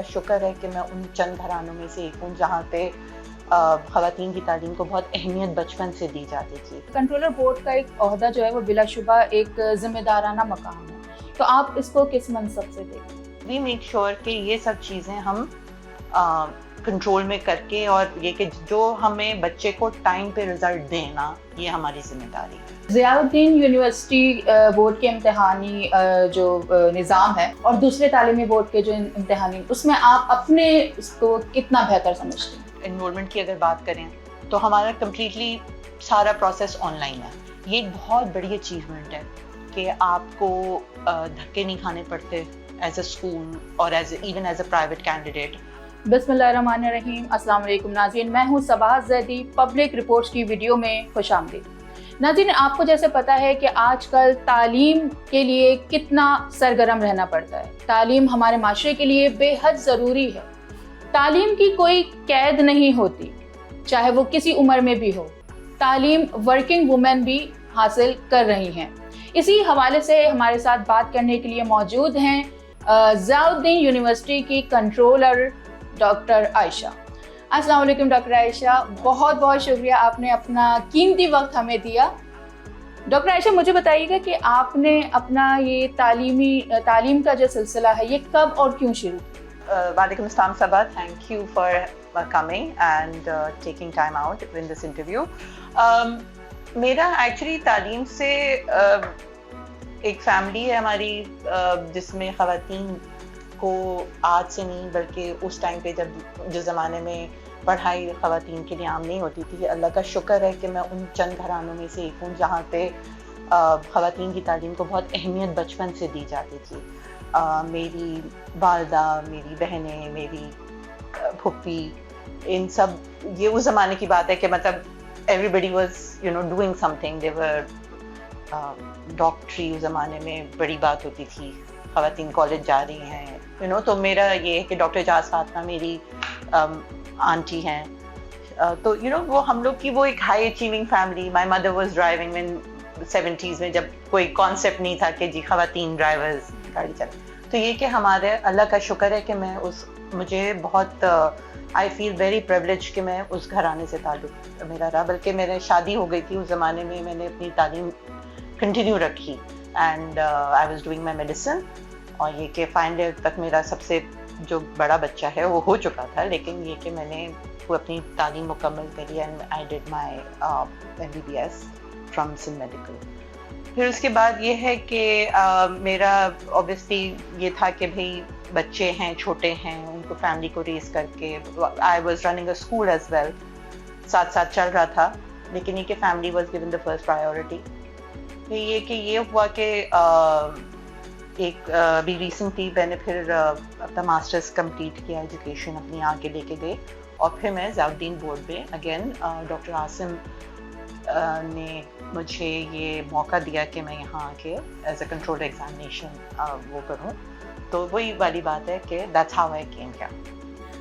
کا شکر ہے کہ میں ان چند گھرانوں میں سے ایک ہوں جہاں پہ خواتین کی تعلیم کو بہت اہمیت بچپن سے دی جاتی تھی. کنٹرولر بورڈ کا ایک عہدہ جو ہے وہ بلا شبہ ایک ذمہ دارانہ مقام ہے، تو آپ اس کو کس منصب سے دیکھیں؟ وی میک شیور کہ یہ سب چیزیں ہم کنٹرول میں کر کے، اور یہ کہ جو ہمیں بچے کو ٹائم پہ رزلٹ دینا، یہ ہماری ذمہ داری ہے. ضیاء الدین یونیورسٹی بورڈ کے امتحانی جو نظام ہے اور دوسرے تعلیمی بورڈ کے جو امتحانی، اس میں آپ اپنے اس کو کتنا بہتر سمجھتے ہیں؟ انرولمنٹ کی اگر بات کریں تو ہمارا کمپلیٹلی سارا پروسیس آن لائن ہے. یہ ایک بہت بڑی اچیومنٹ ہے کہ آپ کو دھکے نہیں کھانے پڑتے ایز اے اسکول اور even as a private candidate. بسم اللہ الرحمن الرحیم. السلام علیکم ناظرین، میں ہوں صباح زیدی. پبلک رپورٹس کی ویڈیو میں خوش آمدید. ناظرین، آپ کو جیسے پتہ ہے کہ آج کل تعلیم کے لیے کتنا سرگرم رہنا پڑتا ہے. تعلیم ہمارے معاشرے کے لیے بے حد ضروری ہے. تعلیم کی کوئی قید نہیں ہوتی، چاہے وہ کسی عمر میں بھی ہو. تعلیم ورکنگ وومن بھی حاصل کر رہی ہیں. اسی حوالے سے ہمارے ساتھ بات کرنے کے لیے موجود ہیں ضیاء الدین یونیورسٹی کی کنٹرولر ڈاکٹر عائشہ. السلام علیکم ڈاکٹر عائشہ، بہت بہت شکریہ آپ نے اپنا قیمتی وقت ہمیں دیا. ڈاکٹر عائشہ، مجھے بتائیے گا کہ آپ نے اپنا یہ تعلیم کا جو سلسلہ ہے یہ کب اور کیوں شروع کیا؟ وعلیکم السلام Saba, thank you for coming and taking time out in this interview. میرا ایکچولی تعلیم سے ایک فیملی ہے ہماری جس میں خواتین کو آج سے نہیں بلکہ اس ٹائم پہ جس زمانے میں پڑھائی خواتین کے لیے عام نہیں ہوتی تھی، اللہ کا شکر ہے کہ میں ان چند گھرانوں میں سے ایک ہوں جہاں پہ خواتین کی تعلیم کو بہت اہمیت بچپن سے دی جاتی تھی. میری والدہ، میری بہنیں، میری پھپھی، ان سب، یہ اس زمانے کی بات ہے کہ مطلب everybody was doing something. they were ڈاکٹری اس زمانے میں بڑی بات ہوتی تھی، خواتین کالج جا رہی ہیں تو میرا یہ ہے کہ ڈاکٹر اعجاز فاطمہ میری آنٹی ہیں. تو وہ ہم لوگ کی وہ ایک high achieving family. My mother was driving in 70s میں، جب کوئی کانسیپٹ نہیں تھا کہ جی خواتین ڈرائیورز گاڑی چلائیں. تو یہ کہ ہمارے اللہ کا شکر ہے کہ میں مجھے بہت آئی فیل ویری پریولیج کہ میں اس گھرانے سے تعلق میرا رہا. بلکہ میرے شادی ہو گئی تھی اس زمانے میں، میں نے اپنی تعلیم کنٹینیو رکھی and I was doing my medicine. اور یہ کہ فائنل ایئر تک میرا سب سے جو بڑا بچہ ہے وہ ہو چکا تھا، لیکن یہ کہ میں نے وہ اپنی تعلیم مکمل کری and I did my MBBS from Sindh medical. پھر اس کے بعد یہ ہے کہ میرا اوبیسلی یہ تھا کہ بھئی بچے ہیں، چھوٹے ہیں، ان کو فیملی کو ریز کر کے I was running a school as well, ساتھ ساتھ چل رہا تھا، لیکن یہ کہ family was given the first priority. یہ کہ یہ ہوا کہ ایک ابھی ریسنٹلی میں نے پھر اپنا ماسٹرز کمپلیٹ کیا، ایجوکیشن اپنی آگے لے کے گئے. اور پھر میں ضیاء الدین بورڈ میں اگین ڈاکٹر عاصم نے مجھے یہ موقع دیا کہ میں یہاں آ کے ایز اے کنٹرول ایگزامینیشن وہ کروں. تو وہی والی بات ہے کہ that's how I came here.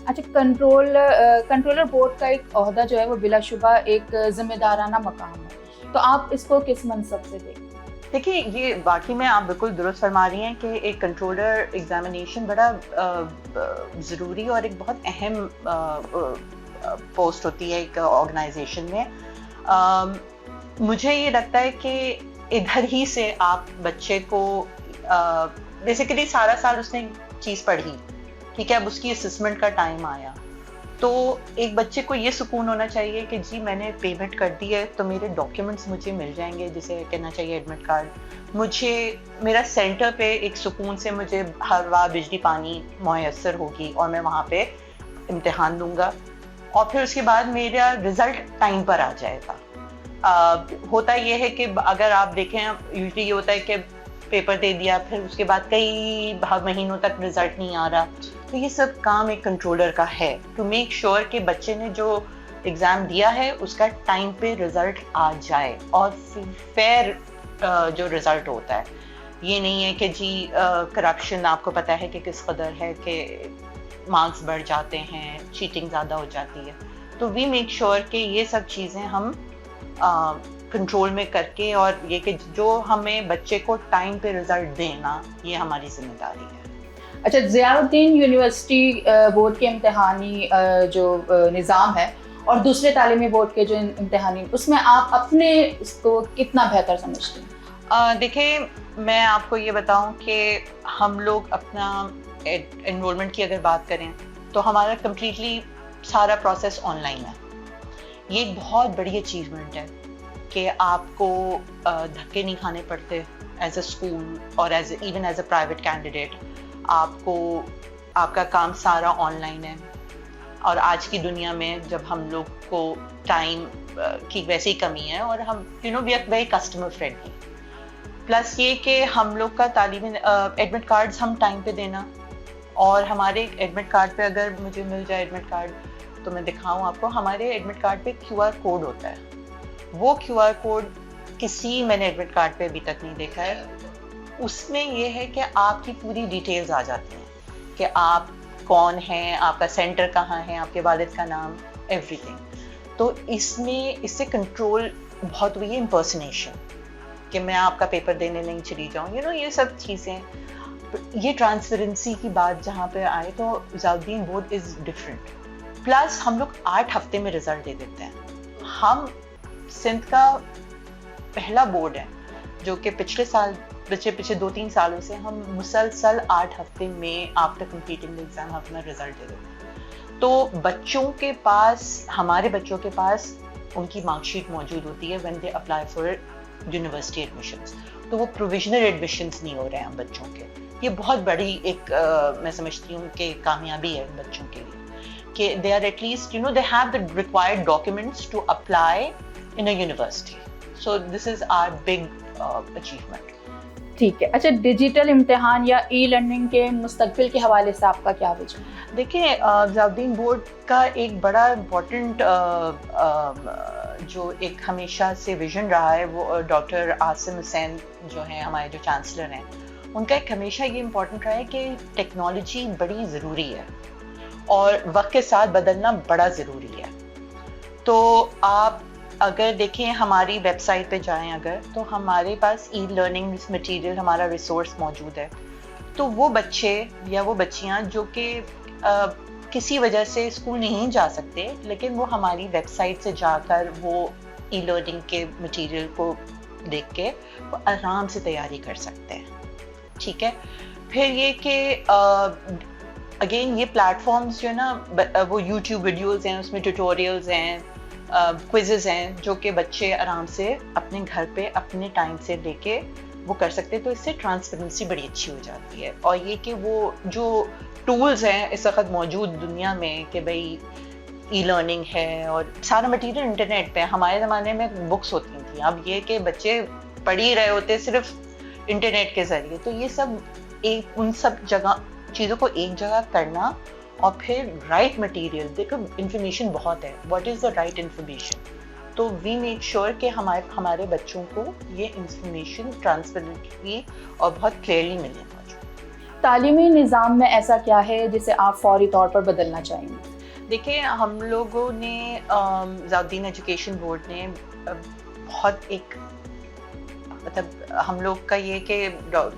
اچھا، کنٹرولر بورڈ کا ایک عہدہ جو ہے وہ بلا شبہ ایک ذمہ دارانہ مقام ہے، تو آپ اس کو کس منصب سے دیکھیں؟ دیکھیے، یہ واقعی میں آپ بالکل درست فرما رہی ہیں کہ ایک کنٹرولر ایگزامینیشن بڑا ضروری اور ایک بہت اہم پوسٹ ہوتی ہے ایک آرگنائزیشن میں. مجھے یہ لگتا ہے کہ ادھر ہی سے آپ بچے کو بیسیکلی سارا سال اس نے چیز پڑھی، ٹھیک ہے، اب اس کی اسسمنٹ کا ٹائم آیا تو ایک بچے کو یہ سکون ہونا چاہیے کہ جی میں نے پیمنٹ کر دی ہے تو میرے ڈاکیومنٹس مجھے مل جائیں گے، جسے کہنا چاہیے ایڈمٹ کارڈ. مجھے میرا سینٹر پہ ایک سکون سے مجھے ہوا، بجلی، پانی میسر ہوگی اور میں وہاں پہ امتحان دوں گا. اور پھر اس کے بعد میرا رزلٹ ٹائم پر آ جائے گا. ہوتا یہ ہے کہ اگر آپ دیکھیں یوزلی یہ ہوتا ہے کہ پیپر دے دیا، پھر اس کے بعد کئی مہینوں تک رزلٹ نہیں آ رہا. تو یہ سب کام ایک کنٹرولر کا ہے ٹو میک شیور کہ بچے نے جو ایگزام دیا ہے اس کا ٹائم پہ رزلٹ آ جائے اور فیئر جو رزلٹ ہوتا ہے. یہ نہیں ہے کہ جی کرپشن آپ کو پتہ ہے کہ کس قدر ہے کہ مارکس بڑھ جاتے ہیں، چیٹنگ زیادہ ہو جاتی ہے. تو وی میک شیور کہ یہ سب چیزیں ہم کنٹرول میں کر کے، اور یہ کہ جو ہمیں بچے کو ٹائم پہ رزلٹ دینا، یہ ہماری ذمہ داری ہے. اچھا، ضیاء الدین یونیورسٹی بورڈ کے امتحانی جو نظام ہے اور دوسرے تعلیمی بورڈ کے جو امتحانی، اس میں آپ اپنے اس کو کتنا بہتر سمجھتے ہیں؟ دیکھیں، میں آپ کو یہ بتاؤں کہ ہم لوگ اپنا انرولمنٹ کی اگر بات کریں تو ہمارا کمپلیٹلی سارا پروسیس آن لائن ہے. یہ ایک بہت بڑی اچیومنٹ ہے کہ آپ کو دھکے نہیں کھانے پڑتے ایز اے اسکول اور even as a private candidate. آپ کو آپ کا کام سارا آن لائن ہے. اور آج کی دنیا میں جب ہم لوگ کو ٹائم کی ویسے ہی کمی ہے اور ہم we are very customer friendly. Plus یہ کہ ہم لوگ کا تعلیمی ایڈمٹ کارڈز ہم ٹائم پہ دینا، اور ہمارے ایڈمٹ کارڈ پہ اگر مجھے مل جائے ایڈمٹ کارڈ تو میں دکھاؤں آپ کو، ہمارے ایڈمٹ کارڈ پہ QR کوڈ ہوتا ہے. وہ QR کوڈ کسی میں نے ایڈمٹ کارڈ پہ ابھی تک نہیں دیکھا ہے. اس میں یہ ہے کہ آپ کی پوری ڈیٹیلز آ جاتی ہیں کہ آپ کون ہیں، آپ کا سینٹر کہاں ہے، آپ کے والد کا نام، ایوری تھنگ. تو اس سے کنٹرول بہت ہوئی ہے امپرسنیشن، کہ میں آپ کا پیپر دینے نہیں چلی جاؤں، یہ سب چیزیں. یہ ٹرانسپیرنسی کی بات جہاں پہ آئے تو ضیاء الدین بورڈ از ڈفرینٹ. پلس ہم لوگ 8 ہفتے میں رزلٹ دے دیتے ہیں. ہم سندھ کا پہلا بورڈ ہے جو کہ پچھلے 2-3 سالوں سے ہم مسلسل 8 ہفتے میں آفٹر کمپلیٹنگ ایگزام اپنا رزلٹ دے دیتے ہیں. تو بچوں کے پاس، ہمارے بچوں کے پاس ان کی مارک شیٹ موجود ہوتی ہے when they apply for university admissions. تو وہ پروویژنل ایڈمیشنز نہیں ہو رہے ہیں بچوں کے. یہ بہت بڑی ایک میں سمجھتی ہوں کہ کامیابی ہے بچوں کے لیے کہ they are at least they have the required documents to apply in a university. So this is our big achievement. ٹھیک ہے. اچھا، ڈیجیٹل امتحان یا ای لرننگ کے مستقبل کے حوالے سے آپ کا کیا ویژن ہے؟ دیکھیں، ضیاء الدین بورڈ کا ایک بڑا امپورٹنٹ جو ایک ہمیشہ سے ویژن رہا ہے، وہ ڈاکٹر عاصم حسین جو ہیں ہمارے جو چانسلر ہیں، ان کا ایک ہمیشہ یہ امپورٹنٹ رہا ہے کہ ٹیکنالوجی بڑی ضروری ہے اور وقت کے ساتھ بدلنا بڑا ضروری ہے. تو آپ اگر دیکھیں ہماری ویب سائٹ پہ جائیں اگر، تو ہمارے پاس ای لرننگ مٹیریل ہمارا ریسورس موجود ہے. تو وہ بچے یا وہ بچیاں جو کہ کسی وجہ سے اسکول نہیں جا سکتے، لیکن وہ ہماری ویب سائٹ سے جا کر وہ ای لرننگ کے مٹیریل کو دیکھ کے وہ آرام سے تیاری کر سکتے ہیں. ٹھیک ہے. پھر یہ کہ اگین یہ پلیٹ فارمز جو ہے نا، وہ یوٹیوب ویڈیوز ہیں، اس میں ٹیوٹوریلز ہیں، کوئزز ہیں جو کہ بچے آرام سے اپنے گھر پہ اپنے ٹائم سے لے کے وہ کر سکتے. تو اس سے ٹرانسپیرنسی بڑی اچھی ہو جاتی ہے. اور یہ کہ وہ جو ٹولز ہیں اس وقت موجود دنیا میں کہ بھئی ای لرننگ ہے اور سارا مٹیریل انٹرنیٹ پہ. ہمارے زمانے میں بکس ہوتی تھیں، اب یہ کہ بچے پڑھ ہی رہے ہوتے صرف انٹرنیٹ کے ذریعے. تو یہ سب ان سب جگہ چیزوں کو ایک جگہ کرنا اور پھر رائٹ مٹیریل. دیکھو انفارمیشن بہت ہے، what is the right information. تو وی میک شیور کہ ہمارے بچوں کو یہ انفارمیشن ٹرانسپیرنٹلی اور بہت کلیئرلی ملے. تعلیمی نظام میں ایسا کیا ہے جسے آپ فوری طور پر بدلنا چاہیں گے؟ دیکھیں، ہم لوگوں نے ضیاء الدین ایجوکیشن بورڈ نے بہت ایک مطلب ہم لوگ کا یہ کہ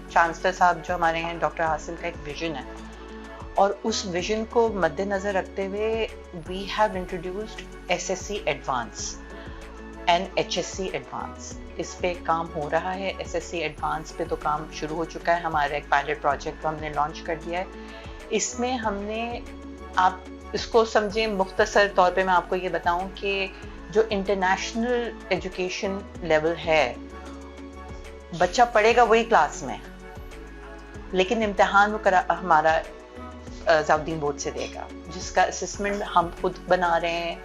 چانسلر صاحب جو ہمارے ہیں ڈاکٹر حاصل کا ایک ویژن ہے، اور اس ویژن کو مد نظر رکھتے ہوئے we have introduced SSC advance and HSC advance. اس پہ کام ہو رہا ہے. SSC ایڈوانس پہ تو کام شروع ہو چکا ہے. ہمارا ایک پائلٹ پروجیکٹ کو ہم نے لانچ کر دیا ہے. اس میں ہم نے، آپ اس کو سمجھیں مختصر طور پہ میں آپ کو یہ بتاؤں کہ جو انٹرنیشنل ایجوکیشن لیول ہے، بچہ پڑھے گا وہی کلاس میں، لیکن امتحان وہ ہمارا ضیاء الدین بورڈ سے دے گا، جس کا اسسمنٹ ہم خود بنا رہے ہیں.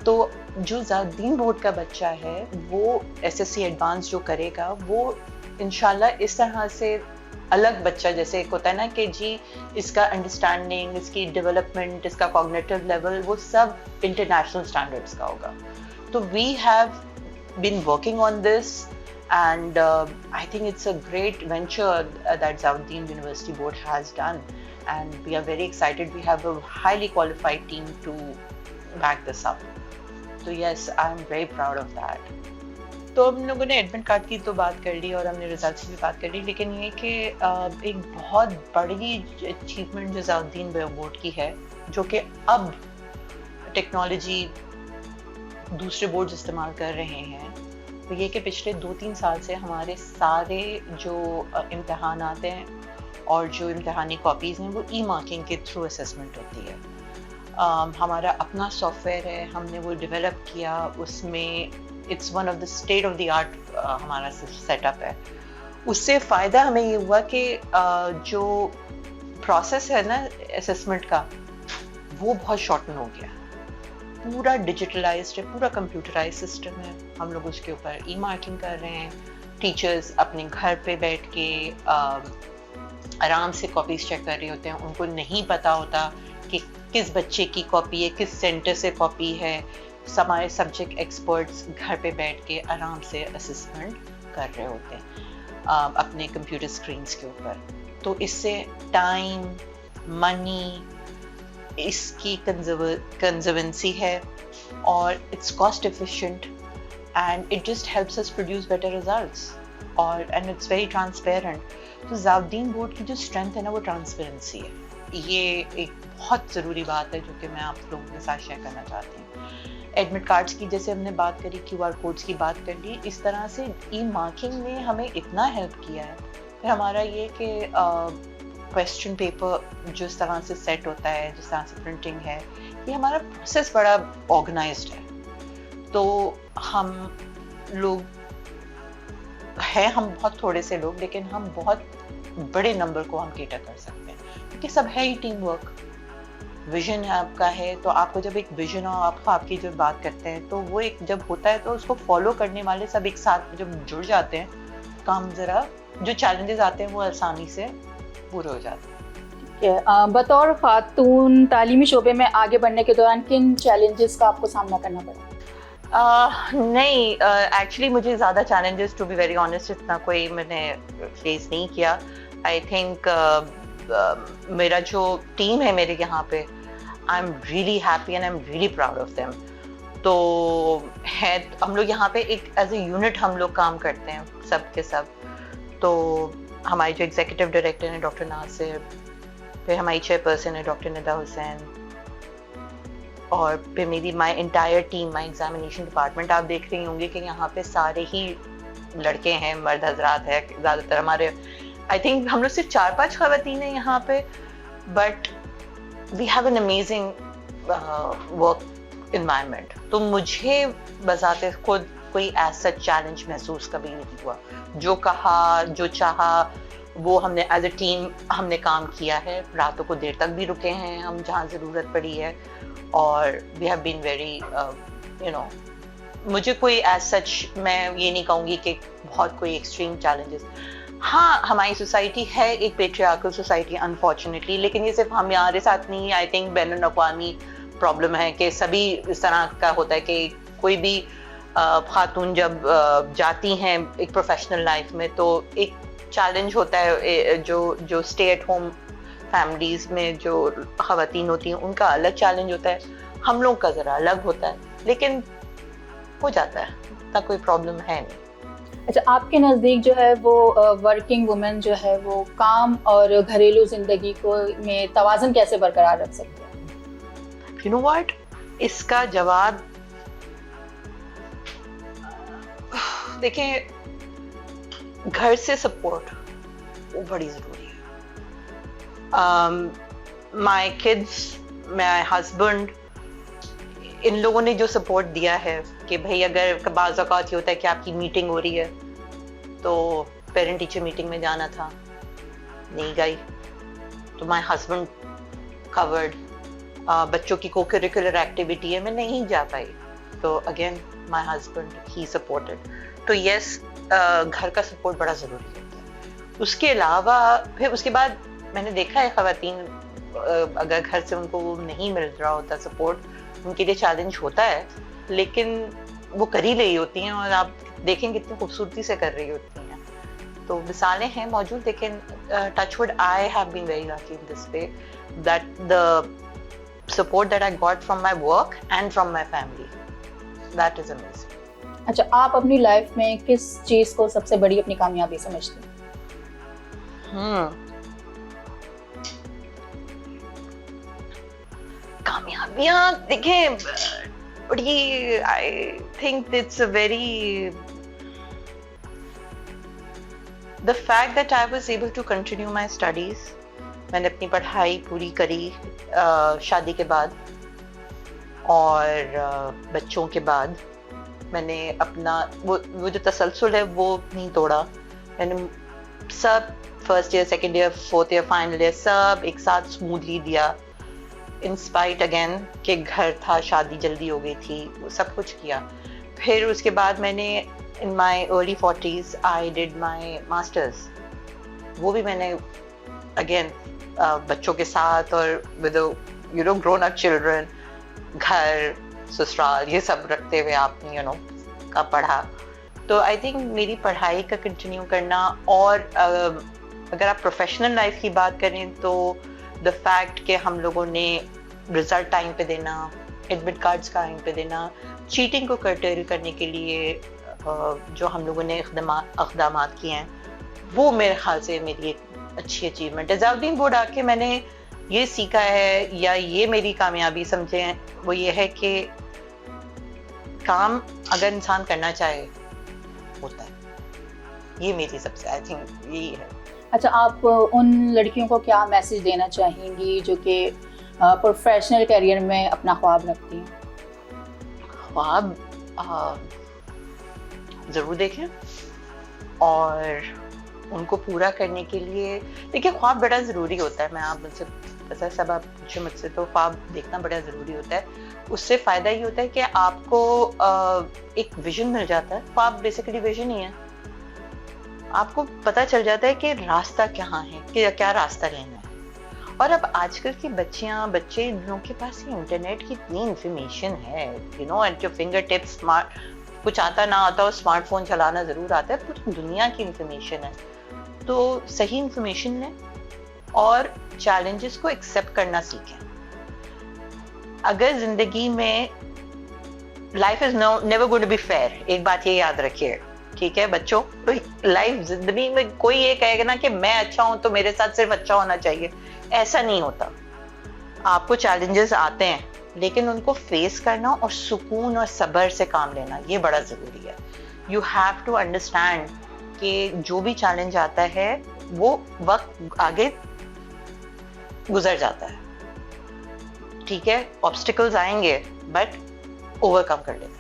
تو جو ضیاء الدین بورڈ کا بچہ ہے وہ SSC ایڈوانس جو کرے گا وہ انشاءاللہ اس طرح سے الگ بچہ، جیسے ایک ہوتا ہے نا کہ جی اس کا انڈرسٹینڈنگ، اس کی ڈیولپمنٹ، اس کا کوگنیٹو لیول، وہ سب انٹرنیشنل اسٹینڈرڈس کا ہوگا. تو we have been working on this and I think it's a great venture that Zia uddin University Board has done, and we are very excited. We have a highly qualified team to back this up. So yes, I'm very proud of that. تو ہم لوگوں نے admit card کی تو بات کر لی اور ہم نے رزلٹس کی بھی بات کر لی، لیکن یہ کہ ایک بہت بڑی اچیومنٹ جو ضیاء الدین بورڈ کی ہے، جو کہ اب ٹیکنالوجی دوسرے بورڈز استعمال کر رہے ہیں، تو یہ کہ پچھلے 2-3 سال سے ہمارے سارے جو امتحانات ہیں اور جو امتحانی کاپیز ہیں وہ ای مارکنگ کے تھرو اسیسمنٹ ہوتی ہے. ہمارا اپنا سافٹ ویئر ہے، ہم نے وہ ڈیولپ کیا، اس میں it's one of the state of the art ہمارا سیٹ اپ ہے. اس سے فائدہ ہمیں یہ ہوا کہ جو پروسیس ہے نا اسیسمنٹ کا، وہ بہت شارٹن ہو گیا، پورا ڈیجیٹلائزڈ ہے، پورا کمپیوٹرائز سسٹم ہے. ہم لوگ اس کے اوپر ای مارکنگ کر رہے ہیں. ٹیچرز اپنے گھر پہ بیٹھ کے آرام سے کاپیز چیک کر رہے ہوتے ہیں. ان کو نہیں پتا ہوتا کہ کس بچے کی کاپی ہے، کس سینٹر سے کاپی ہے. ہمارے سبجیکٹ ایکسپرٹس گھر پہ بیٹھ کے آرام سے اسسمنٹ کر رہے ہوتے ہیں اپنے کمپیوٹر اسکرینس کے اوپر. تو اس سے ٹائم، منی، اس کی کنزروینسی ہے اور it's cost efficient and it just helps us produce better results اور اینڈ اٹس ویری ٹرانسپیرنٹ. تو ضیاء الدین بورڈ کی جو اسٹرینتھ ہے نا وہ ٹرانسپیرنسی ہے. یہ ایک بہت ضروری بات ہے جو کہ میں آپ لوگوں کے ساتھ شیئر کرنا چاہتی ہوں. ایڈمٹ کارڈس کی جیسے ہم نے بات کری، کیو آر کوڈس کی بات کر لی، اس طرح سے ای مارکنگ نے ہمیں اتنا ہیلپ کیا ہے. پھر ہمارا یہ کہ کویسچن پیپر جو اس طرح سے سیٹ ہوتا ہے، جس طرح سے پرنٹنگ ہے، یہ ہمارا پروسیس بڑا آرگنائزڈ ہے. تو ہم لوگ ہیں، ہم بہت تھوڑے سے لوگ، لیکن ہم بہت بڑے نمبر کو ہم کیٹر کر سکتے ہیں کیونکہ سب ہے ہی ٹیم ورک. ویژن ہے آپ کا ہے تو آپ کو جب ایک ویژن ہو، آپ کی جب بات کرتے ہیں تو وہ ایک جب ہوتا ہے تو اس کو فالو کرنے والے سب ایک ساتھ جب جڑ جاتے ہیں، کام ذرا جو چیلنجز آتے ہیں وہ آسانی سے پورے ہو جاتے ہیں. بطور خاتون تعلیمی شعبے میں آگے بڑھنے کے دوران کن چیلنجز کا آپ کو سامنا کرنا پڑا؟ نہیں، ایکچولی مجھے زیادہ challenges to be very honest اتنا کوئی میں نے فیس نہیں کیا. آئی تھنک میرا جو ٹیم ہے میرے یہاں پہ، I am really happy and I am really proud of them. تو ہے ہم لوگ یہاں پہ ایک ایز اے یونٹ ہم لوگ کام کرتے ہیں سب کے سب. تو ہمارے جو ایگزیکٹو ڈائریکٹر ہیں ڈاکٹر ناصر، پھر ہماری چیئر پرسن ہے ڈاکٹر ندا حسین، اور پھر میری my entire team, my examination department. آپ دیکھ رہی ہوں گی کہ یہاں پہ سارے ہی لڑکے ہیں، مرد حضرات ہیں زیادہ تر. ہمارے آئی تھنک ہم لوگ صرف 4-5 خواتین ہیں یہاں پہ، but we have an amazing work environment. تو مجھے بذات خود کوئی ایسا چیلنج محسوس کبھی نہیں ہوا. جو کہا، جو چاہا، وہ ہم نے ایز اے ٹیم ہم نے کام کیا ہے. راتوں کو دیر تک بھی رکے ہیں ہم جہاں ضرورت پڑی ہے، اور وی ہیو بین ویری مجھے کوئی ایز سچ میں یہ نہیں کہوں گی کہ بہت کوئی ایکسٹریم چیلنجز. ہاں، ہماری سوسائٹی ہے ایک پیٹریارکل سوسائٹی انفارچونیٹلی، لیکن یہ صرف ہمارے ساتھ نہیں، آئی تھنک بین الاقوامی پرابلم ہے کہ سبھی اس طرح کا ہوتا ہے کہ کوئی بھی خاتون جب جاتی ہیں ایک پروفیشنل لائف میں تو ایک چیلنج ہوتا ہے. جو اسٹے ایٹ ہوم فیملیز میں جو خواتین ہوتی ہیں ان کا الگ چیلنج ہوتا ہے، ہم لوگ کا ذرا الگ ہوتا ہے، لیکن ہو جاتا ہے، اتنا کوئی پرابلم ہے نہیں. اچھا، آپ کے نزدیک جو ہے وہ ورکنگ وومن جو ہے وہ کام اور گھریلو زندگی میں توازن کیسے برقرار رکھ سکتے ہیں؟ یو نو واٹ، اس کا جواب دیکھیں، گھر سے سپورٹ وہ بڑی ضروری ہے. مائی کڈس، مائی ہسبینڈ، ان لوگوں نے جو سپورٹ دیا ہے کہ بھائی اگر بعض اوقات یہ ہوتا ہے کہ آپ کی میٹنگ ہو رہی ہے تو پیرنٹ ٹیچر میٹنگ میں جانا تھا، نہیں گئی تو مائی ہسبینڈ کورڈ. بچوں کی کو کریکولر ایکٹیویٹی ہے، میں نہیں جا پائی تو again my husband he supported. تو یس، گھر کا سپورٹ بڑا ضروری ہوتا ہے. اس کے علاوہ پھر اس کے بعد میں نے دیکھا ہے خواتین اگر گھر سے ان کو نہیں مل رہا ہوتا سپورٹ، ان کے لیے چیلنج ہوتا ہے، لیکن وہ کر ہی رہی ہوتی ہیں اور آپ دیکھیں کتنی خوبصورتی سے کر رہی ہوتی ہیں. تو مثالیں ہیں موجود، لیکن touch would I have been very lucky in this way that the support that I got from my work and from my family, that is amazing. اچھا آپ اپنی لائف میں کس چیز کو سب سے بڑی اپنی کامیابی سمجھتے ہیں؟ کامیابیاں دیکھیں بڑی I think it's a very the fact that I was able to continue my studies. میں نے اپنی پڑھائی پوری کری شادی کے بعد اور بچوں کے بعد میں نے اپنا وہ جو تسلسل ہے وہ نہیں توڑا. میں نے سب first year second year fourth year final year سب ایک ساتھ اسموتھلی دیا انسپائٹ اگین کہ گھر تھا شادی جلدی ہو گئی تھی وہ سب کچھ کیا. پھر اس کے بعد میں نے in my early 40s I did my masters. وہ بھی میں نے again بچوں کے ساتھ اور with grown up children گھر سسرال یہ سب رکھتے ہوئے آپ نے کا پڑھا. تو آئی تھنک میری پڑھائی کا کنٹینیو کرنا اور اگر آپ پروفیشنل لائف کی بات کریں تو دا فیکٹ کہ ہم لوگوں نے رزلٹ ٹائم پہ دینا ایڈمٹ کارڈس کا ٹائم پہ دینا چیٹنگ کو کرٹیل کرنے کے لیے جو ہم لوگوں نے اقدامات کیے ہیں وہ میرے خیال سے میری ایک اچھی اچیومنٹ ہے. ضیاءالدین بورڈ آ کے میں نے یہ سیکھا ہے یا یہ میری کامیابی سمجھیں وہ یہ ہے کہ کام اگر انسان کرنا چاہے ہوتا ہے. یہ میری سب سے آئی تھنک یہی ہے. اچھا آپ ان لڑکیوں کو کیا میسج دینا چاہیں گی جو کہ پروفیشنل کیریئر میں اپنا خواب رکھتی ہیں؟ خواب ضرور دیکھیں اور ان کو پورا کرنے کے لیے دیکھیں خواب بڑا ضروری ہوتا ہے. میں آپ مجھ سے ایسا سب آپ پوچھیں مجھ سے تو خواب دیکھنا بڑا ضروری ہوتا ہے. اس سے فائدہ یہ ہوتا ہے کہ آپ کو ایک ویژن مل جاتا ہے. خواب بیسیکلی ویژن ہی ہے. آپ کو پتہ چل جاتا ہے کہ راستہ کہاں ہے کہ کیا راستہ لینا ہے. اور اب آج کل کی بچے ان لوگوں کے پاس ہی انٹرنیٹ کی اتنی انفارمیشن ہے ایٹ یور فنگر ٹپس. کچھ آتا نہ آتا ہو اسمارٹ فون چلانا ضرور آتا ہے. پوری دنیا کی انفارمیشن ہے. تو صحیح انفارمیشن لیں اور چیلنجز کو ایکسیپٹ کرنا سیکھیں. اگر زندگی میں life is never going to be fair. ایک بات یہ یاد رکھیے ٹھیک ہے بچوں, لائف زندگی میں کوئی یہ کہے گا نا کہ میں اچھا ہوں تو میرے ساتھ صرف اچھا ہونا چاہیے, ایسا نہیں ہوتا. آپ کو چیلنجز آتے ہیں لیکن ان کو فیس کرنا اور سکون اور صبر سے کام لینا یہ بڑا ضروری ہے. یو ہیو ٹو انڈرسٹینڈ کہ جو بھی چیلنج آتا ہے وہ وقت آگے گزر جاتا ہے. ٹھیک ہے آبسٹیکلز آئیں گے بٹ اوور کم کر لیتے ہیں.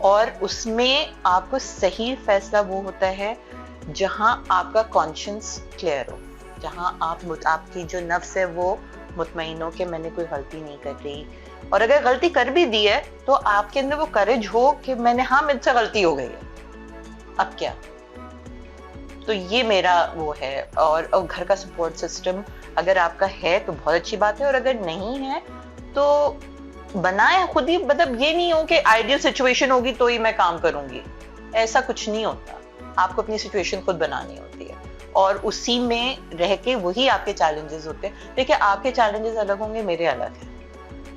اور اس میں آپ کو صحیح فیصلہ وہ ہوتا ہے جہاں آپ کا کانشنس کلیئر ہو, جہاں آپ کی جو نفس ہے وہ مطمئن ہو کہ میں نے کوئی غلطی نہیں کر رہی. اور اگر غلطی کر بھی دی ہے تو آپ کے اندر وہ کریج ہو کہ میں نے مجھ سے غلطی ہو گئی ہے اب کیا. تو یہ میرا وہ ہے. اور گھر کا سپورٹ سسٹم اگر آپ کا ہے تو بہت اچھی بات ہے, اور اگر نہیں ہے تو بنائیں خود ہی. مطلب یہ نہیں ہو کہ آئیڈیل سچویشن ہوگی تو ہی میں کام کروں گی, ایسا کچھ نہیں ہوتا. آپ کو اپنی سچویشن خود بنانی ہوتی ہے اور اسی میں رہ کے وہی آپ کے چیلنجز ہوتے ہیں. دیکھیں آپ کے چیلنجز الگ ہوں گے, میرے الگ ہیں,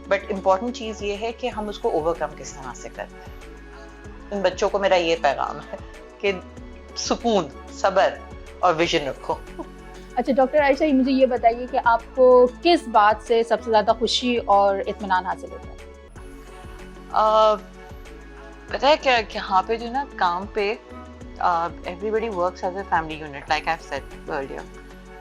بٹ امپورٹنٹ چیز یہ ہے کہ ہم اس کو اوور کم کس طرح سے کرتے ہیں. ان بچوں کو میرا یہ پیغام ہے کہ سکون, صبر اور ویژن رکھو. اچھا ڈاکٹر عائشہ مجھے یہ بتائیے کہ آپ کو کس بات سے سب سے زیادہ خوشی اور اطمینان حاصل ہوتا ہے؟ پتہ ہے کیا کہ یہاں پہ جو نا کام پہ everybody works as a family unit like I've said earlier.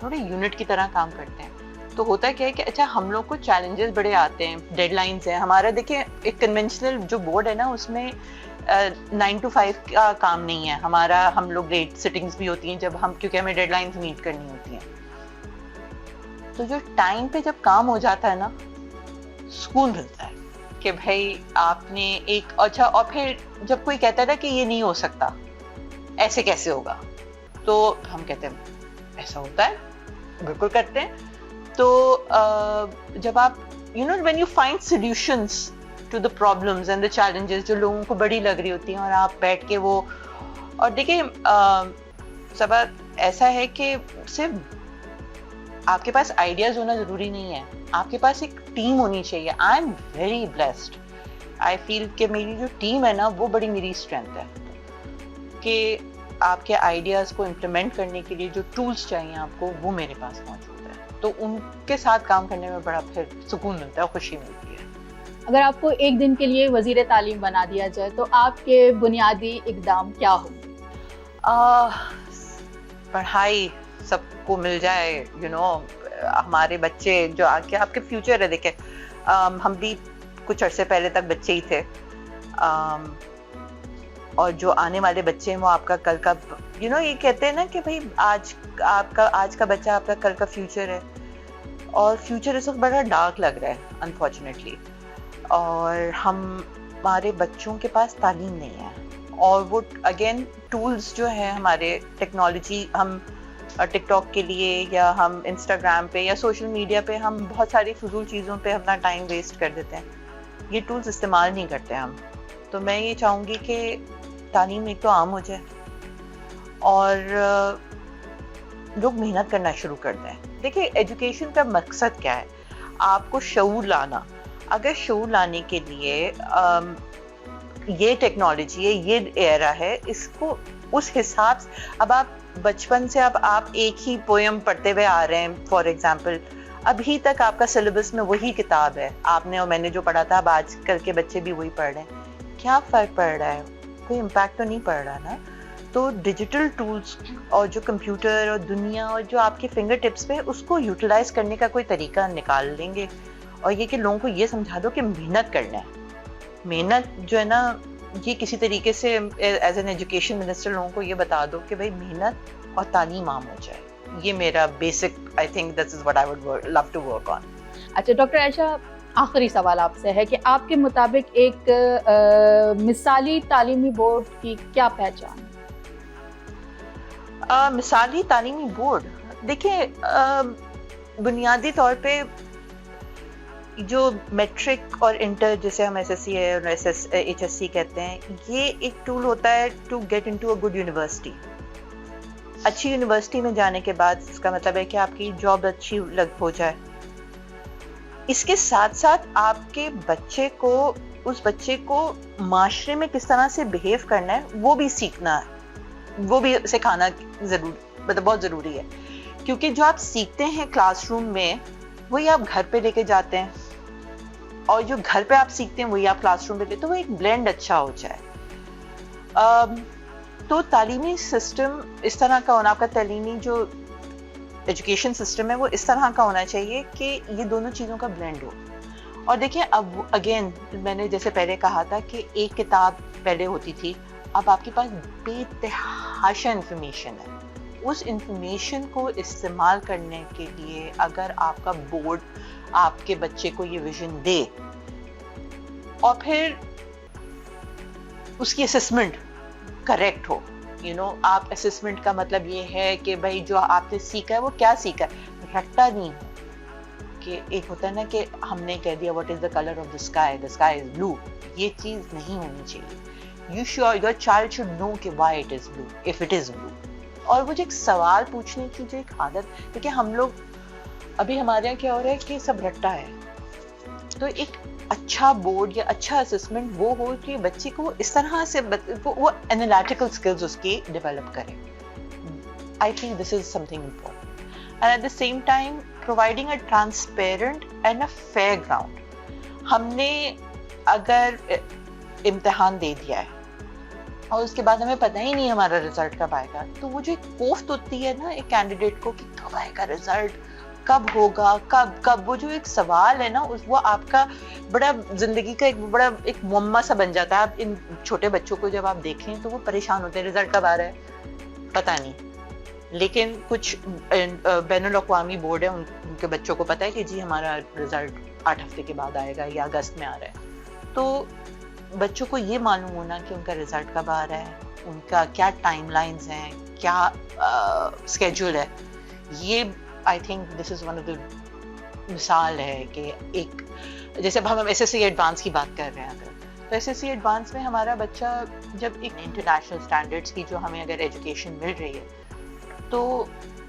تھوڑے یونٹ کی طرح کام کرتے ہیں. تو ہوتا کیا ہے کہ اچھا ہم لوگ کو چیلنجز بڑے آتے ہیں, ڈیڈ لائنز ہیں. ہمارا دیکھیں ایک کنونشنل جو بورڈ ہے نا اس میں 9 to 5 کا کام نہیں ہے ہمارا. ہم لوگ لیٹ سٹنگز بھی ہوتی ہیں جب کیونکہ ہمیں ڈیڈ لائنز میٹ کرنی ہوتی ہیں. تو جو ٹائم پہ جب کام ہو جاتا ہے نا سکون ملتا ہے کہ بھائی آپ نے ایک اچھا. اور پھر جب کوئی کہتا ہے نا کہ یہ نہیں ہو سکتا, ایسے کیسے ہوگا, تو ہم کہتے ہیں ایسا ہوتا ہے, بالکل کرتے ہیں. تو جب آپ when you find solutions to the problems and the challenges جو لوگوں کو بڑی لگ رہی ہوتی ہیں اور آپ بیٹھ کے وہ. اور دیکھیں صبا ایسا ہے کہ صرف آپ کے پاس آئیڈیاز ہونا ضروری نہیں ہے, آپ کے پاس ایک ٹیم ہونی چاہیے. آئی ایم ویری بلیسڈ آئی فیل کہ میری جو ٹیم ہے نا وہ بڑی میری اسٹرینتھ ہے کہ آپ کے آئیڈیاز کو امپلیمنٹ کرنے کے لیے جو ٹولس چاہیے آپ کو وہ میرے پاس موجود ہے, تو ان کے ساتھ کام کرنے میں بڑا پھر سکون ملتا ہے, خوشی ملتی ہے. اگر آپ کو ایک دن کے لیے وزیر تعلیم بنا دیا جائے تو آپ کے بنیادی اقدام کیا ہوں گے؟ پڑھائی سب کو مل جائے, ہمارے بچے جو آگے آپ کے فیوچر ہے, دیکھیں ہم بھی کچھ عرصے پہلے تک بچے ہی تھے, اور جو آنے والے بچے ہیں وہ آپ کا کل کا, یہ کہتے ہیں نا کہ بھائی آج کا بچہ آپ کا کل کا فیوچر ہے, اور فیوچر اس وقت بڑا ڈارک لگ رہا ہے انفارچونیٹلی, اور ہمارے بچوں کے پاس تعلیم نہیں ہے, اور وہ اگین ٹولز جو ہیں ہمارے ٹیکنالوجی, ہم ٹک ٹاک کے لیے یا ہم انسٹاگرام پہ یا سوشل میڈیا پہ ہم بہت ساری فضول چیزوں پہ اپنا ٹائم ویسٹ کر دیتے ہیں, یہ ٹولز استعمال نہیں کرتے ہم. تو میں یہ چاہوں گی کہ تعلیم ایک تو عام ہو جائے اور لوگ محنت کرنا شروع کر دیں. دیکھیے ایجوکیشن کا مقصد کیا ہے, آپ کو شعور لانا. اگر شعور لانے کے لیے یہ ٹیکنالوجی ہے, یہ ایرا ہے, اس کو اس حساب سے, اب آپ بچپن سے اب آپ ایک ہی پوئم پڑھتے ہوئے آ رہے ہیں, فار ایگزامپل ابھی تک آپ کا سلیبس میں وہی کتاب ہے, آپ نے اور میں نے جو پڑھا تھا اب آج کل کے بچے بھی وہی پڑھ رہے ہیں. کیا فرق پڑ رہا ہے؟ کوئی امپیکٹ تو نہیں پڑ رہا نا. تو ڈیجیٹل ٹولز اور جو کمپیوٹر اور دنیا اور جو آپ کے فنگر ٹپس پہ, اس کو یوٹیلائز کرنے کا کوئی طریقہ نکال لیں گے, اور یہ کہ لوگوں کو یہ سمجھا دو کہ محنت کرنا ہے. محنت جو ہے نا, یہ کسی طریقے سے ایز این ایجوکیشن منسٹر لوگوں کو یہ بتا دو کہ بھائی محنت اور تعلیم عام ہو جائے. یہ میرا basic, I think this is what I would love to work on. اچھا ڈاکٹر عائشہ, آخری سوال آپ سے ہے کہ آپ کے مطابق ایک مثالی تعلیمی بورڈ کی کیا پہچان ہے؟ مثالی تعلیمی بورڈ, دیکھیں بنیادی طور پہ جو میٹرک اور انٹر, جسے ہم ایس ایس سی ہے اور ایچ ایس سی کہتے ہیں, یہ ایک ٹول ہوتا ہے to get into a good university. اچھی یونیورسٹی میں جانے کے بعد اس کا مطلب ہے کہ آپ کی جاب اچھی ہو جائے. اس کے ساتھ ساتھ آپ کے بچے کو, اس بچے کو معاشرے میں کس طرح سے بہیو کرنا ہے وہ بھی سیکھنا ہے, وہ بھی سکھانا بہت ضروری ہے. کیونکہ جو آپ سیکھتے ہیں کلاس روم میں وہی آپ گھر پہ لے کے جاتے ہیں, اور جو گھر پہ آپ سیکھتے ہیں وہی آپ کلاس روم پہ لیتے, تو وہ ایک بلینڈ اچھا ہو جائے. تو تعلیمی سسٹم اس طرح کا ہونا, آپ کا تعلیمی جو ایجوکیشن سسٹم ہے وہ اس طرح کا ہونا چاہیے کہ یہ دونوں چیزوں کا بلینڈ ہو. اور دیکھیں اب اگین میں نے جیسے پہلے کہا تھا کہ ایک کتاب پہلے ہوتی تھی, اب آپ کے پاس بے تحاشا انفارمیشن ہے. اس انفارمیشن کو استعمال کرنے کے لیے اگر آپ کا بورڈ آپ کے بچے کو یہ ویژن دے, اور پھر اس کی اسسمنٹ کریکٹ ہو, آپ اسسمنٹ کا مطلب یہ ہے کہ بھائی جو آپ نے سیکھا ہے وہ کیا سیکھا ہے, رٹا نہیں ہو. کہ ایک ہوتا ہے نا کہ ہم نے کہہ دیا what is the colour of the sky is blue, یہ چیز نہیں ہونی چاہیے. یور چائلڈ شوڈ نو کہ why it is blue if it is blue. اور وہ جو ایک سوال پوچھنے کی جو ایک عادت, دیکھیں ہم لوگ ابھی ہمارے یہاں کیا ہو رہا ہے کہ سب رٹا ہے. تو ایک اچھا بورڈ یا اچھا اسسمنٹ وہ ہو کہ بچے کو اس طرح سے وہ انالیٹیکل سکلز اس کی ڈیولپ کرے. I feel this is something important. And at the same time, providing a transparent and a fair ground. ہم نے اگر امتحان دے دیا ہے اور اس کے بعد ہمیں پتہ ہی نہیں ہمارا رزلٹ کب آئے گا, تو وہ جو ایک کوفت ہوتی ہے نا ایک کینڈیڈیٹ کو کہ کب آئے گا رزلٹ, کب ہوگا, کب وہ جو ایک سوال ہے نا, وہ آپ کا بڑا زندگی کا ایک بڑا ایک معمہ سا بن جاتا ہے. آپ ان چھوٹے بچوں کو جب آپ دیکھیں تو وہ پریشان ہوتے ہیں, رزلٹ کب آ رہا ہے پتہ نہیں. لیکن کچھ بین الاقوامی بورڈ ہے, ان کے بچوں کو پتہ ہے کہ جی ہمارا رزلٹ 8 ہفتے کے بعد آئے گا یا اگست میں آ رہا ہے. تو بچوں کو یہ معلوم ہونا کہ ان کا رزلٹ کب آ رہا ہے, ان کا کیا ٹائم لائنز ہیں, کیا اسکیجول ہے, یہ آئی think this is one of دا مثال ہے کہ ایک جیسے اب ہم ایس ایس سی ایڈوانس کی بات کر رہے ہیں, اگر تو ایس ایس سی ایڈوانس میں ہمارا بچہ جب ایک انٹرنیشنل اسٹینڈرڈس کی جو ہمیں اگر ایجوکیشن مل رہی ہے تو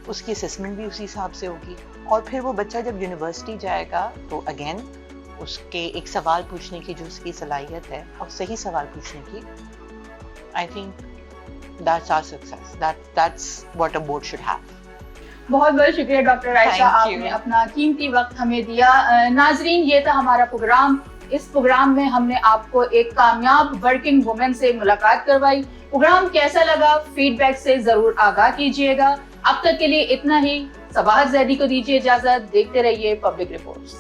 اس کی اسسمنٹ بھی اسی حساب سے ہوگی. اور پھر وہ بچہ جب یونیورسٹی جائے گا تو اگین اس کے ایک سوال پوچھنے کی جو اس کی صلاحیت ہے اور صحیح سوال پوچھنے کی, I think that's our success. That's what a board should have. بہت بہت شکریہ ڈاکٹر عائشہ, Thank آپ you. نے اپنا قیمتی وقت ہمیں دیا. ناظرین, یہ تھا ہمارا پروگرام. اس پروگرام میں ہم نے آپ کو ایک کامیاب ورکنگ وومن سے ملاقات کروائی. پروگرام کیسا لگا فیڈ بیک سے ضرور آگاہ کیجیے گا. اب تک کے لیے اتنا ہی. صباحت زیدی کو دیجیے اجازت. دیکھتے رہیے پبلک رپورٹس.